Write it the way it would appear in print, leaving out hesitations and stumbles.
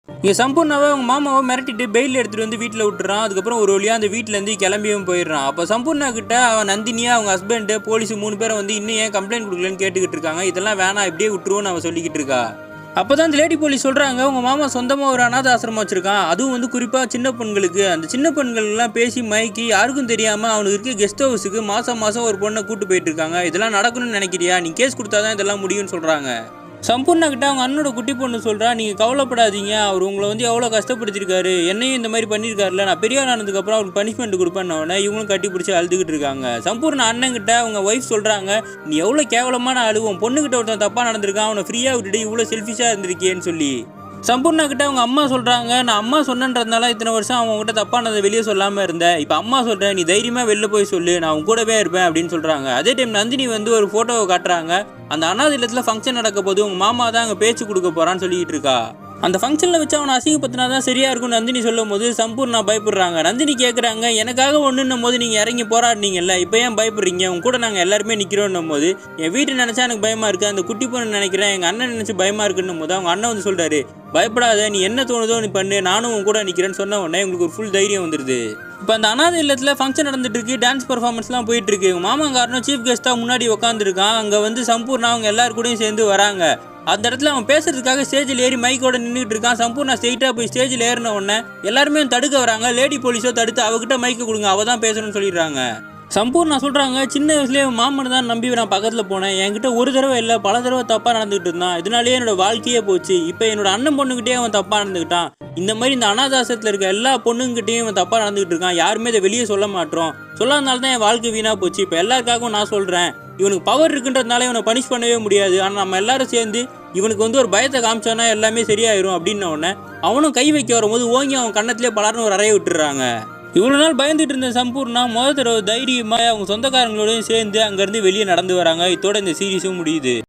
இங்கே சம்பூர்ணாவை அவங்க மாமாவை மிரட்டிட்டு பெயில் எடுத்துகிட்டு வந்து வீட்டில் விட்டுறான். அதுக்கப்புறம் ஒரு வழியாக அந்த வீட்டிலேருந்து கிளம்பியும் போயிடுறான். அப்போ சம்பூர்ணா கிட்ட அவன் நந்தினியா அவங்க ஹஸ்பண்டு போலீஸ் 3 பேரை வந்து இன்னும் ஏன் கம்ப்ளைண்ட் கொடுக்கலன்னு கேட்டுக்கிட்டு இருக்காங்க. இதெல்லாம் வேணாம் இப்படியே விட்டுருவோன்னு அவன் சொல்லிக்கிட்டு இருக்கா. அப்போ தான் அந்த லேடி போலீஸ் சொல்கிறாங்க, உங்கள் மாமா சொந்தமாக ஒரு அனாத ஆசிரமம் வச்சுருக்கான். அதுவும் வந்து குறிப்பாக சின்ன பெண்களுக்கு. அந்த சின்ன பெண்கள்லாம் பேசி மயக்கி யாருக்கும் தெரியாமல் அவனுக்கு இருக்க கெஸ்ட் ஹவுஸுக்கு மாதம் ஒரு பொண்ணை கூட்டு போயிட்டு இருக்காங்க. இதெல்லாம் நடக்கணும்னு நினைக்கிறியா? நீ கேஸ் கொடுத்தா தான் இதெல்லாம் முடியும்னு சொல்கிறாங்க. சம்பூர்ணா கிட்ட அவங்க அண்ணனோட குட்டி பொண்ணு சொல்கிறா, நீங்கள் கவலைப்படாதீங்க, அவர் உங்களை வந்து எவ்வளோ கஷ்டப்படுத்திருக்காரு, என்னையும் இந்த மாதிரி பண்ணியிருக்காருல, நான் பெரியார் ஆனதுக்கப்புறம் அவருக்கு பனிஷ்மெண்ட் கொடுப்பேன்னொடனே இவங்களும் கட்டி பிடிச்சி அழுதுகிட்டு இருக்காங்க. சம்பூர்ணா அண்ணன்கிட்ட அவங்க ஒய்ஃப் சொல்கிறாங்க, நீ எவ்வளோ கேவலமான அழுவோம், பொண்ணுக்கிட்ட ஒருத்தன் தப்பாக நடந்திருக்கான், அவனை ஃப்ரீயாக விட்டுட்டு இவ்வளோ செல்ஃபிஷாக இருந்திருக்கேன்னு சொல்லி. சம்பூர்ணா கிட்ட அவங்க அம்மா சொல்கிறாங்க, நான் அம்மா சொன்னன்றதுனால இத்தனை வருஷம் அவங்ககிட்ட தப்பானதை வெளியே சொல்லாமல் இருந்தேன். இப்போ அம்மா சொல்கிறேன், நீ தைரியமாக வெளில போய் சொல்லு, நான் உங்க கூடவே இருப்பேன் அப்படின்னு சொல்கிறாங்க. அதே டைம் நந்தினி வந்து ஒரு ஃபோட்டோவை காட்டுறாங்க. அந்த அனாதை இல்லத்தில் ஃபங்க்ஷன் நடக்க போது உங்கள் மாமா தான் அங்கே பேச்சு கொடுக்க போகிறான்னு சொல்லிக்கிட்டு இருக்கா. அந்த ஃபங்க்ஷனில் வச்சு அவனை அசிங்கப்படுத்தினா தான் சரியாக இருக்கும்னு நந்தினி சொல்லும் போது சம்பூர்ணா பயப்படுறாங்க. நந்தினி கேட்குறாங்க, எனக்காக ஒன்றுன்னும் போது நீங்கள் இறங்கி போராடினீங்கல்ல, இப்போ ஏன் பயப்படுறீங்க? உங்க கூட நாங்கள் எல்லாருமே நிற்கிறோன்னும் போது என் வீட்டை நினச்சா எனக்கு பயமாக இருக்குது, அந்த குட்டி பொண்ணு நினைக்கிறேன், எங்கள் அண்ணன் நினச்சி பயமாக இருக்குன்னும் போது அவங்க அண்ணன் வந்து சொல்கிறாரு, பயப்படாத, நீ என்ன தோணுதோ நீ பண்ணு, நானும் உன் கூட நிற்கிறேன்னு சொன்ன உடனே உங்களுக்கு ஒரு ஃபுல் தைரியம் வந்துடுது. இப்போ அந்த அனாதை இல்லத்தில் ஃபங்க்ஷன் நடந்துட்டு இருக்கு, டான்ஸ் பர்ஃபார்மன்ஸ்லாம் போயிட்டு இருக்கு. மாமங்காரனும் சீஃப் கெஸ்ட்டாக முன்னாடி உட்காந்துருக்கான். அங்கே வந்து சம்பூர்ணா அவங்க எல்லாரு கூடயும் சேர்ந்து வராங்க. அந்த இடத்துல அவன் பேசுறதுக்காக ஸ்டேஜில் ஏறி மைக்கோட நின்றுட்டு இருக்கான். சம்பூர்ணா ஸ்ட்ரெயிட்டாக போய் ஸ்டேஜில் ஏறின உடனே எல்லாருமே தடுக்க வராங்க. லேடி போலீஸோ தடுத்து அவகிட்ட மைக்கு கொடுங்க, அவள் தான் பேசணும்னு சொல்லிடுறாங்க. சம்பூர்ணா சொல்கிறாங்க, சின்ன வயசுலேயே மாமனை தான் நம்பி நான் பக்கத்தில் போனேன், என்கிட்ட ஒரு தடவை இல்லை பல தடவை தப்பாக நடந்துக்கிட்டு இருந்தான், இதனாலேயே என்னோட வாழ்க்கையே போச்சு. இப்போ என்னோட அண்ணன் பொண்ணுக்கிட்டே அவன் தப்பாக நடந்துக்கிட்டான். இந்த மாதிரி இந்த அனாதாசத்தில் இருக்க எல்லா பொண்ணுங்கிட்டையும் இவன் தப்பாக நடந்துக்கிட்டு இருக்கான். யாருமே இதை வெளியே சொல்ல மாட்டோம், சொல்லாதனால தான் என் வாழ்க்கை வீணாக போச்சு. இப்போ எல்லாருக்காகவும் நான் சொல்கிறேன், இவனுக்கு பவர் இருக்குன்றதுனால இவனை பனிஷ் பண்ணவே முடியாது. ஆனால் நம்ம எல்லாரும் சேர்ந்து இவனுக்கு வந்து ஒரு பயத்தை காமிச்சோன்னா எல்லாமே சரியாயிரும் அப்படின்ன உடனே அவனும் கை வைக்க வரும்போது ஓங்கி அவன் கண்ணத்திலே பலர்னு ஒரு அறையை விட்டுறாங்க. இவ்வளோ நாள் பயந்துட்டு இருந்த சம்பூர்ணா முதல் தடவை தைரியமாக அவங்க சொந்தக்காரங்களோடையும் சேர்ந்து அங்கேருந்து வெளியே நடந்து வராங்க. இதோட இந்த சீரீஸும் முடியுது.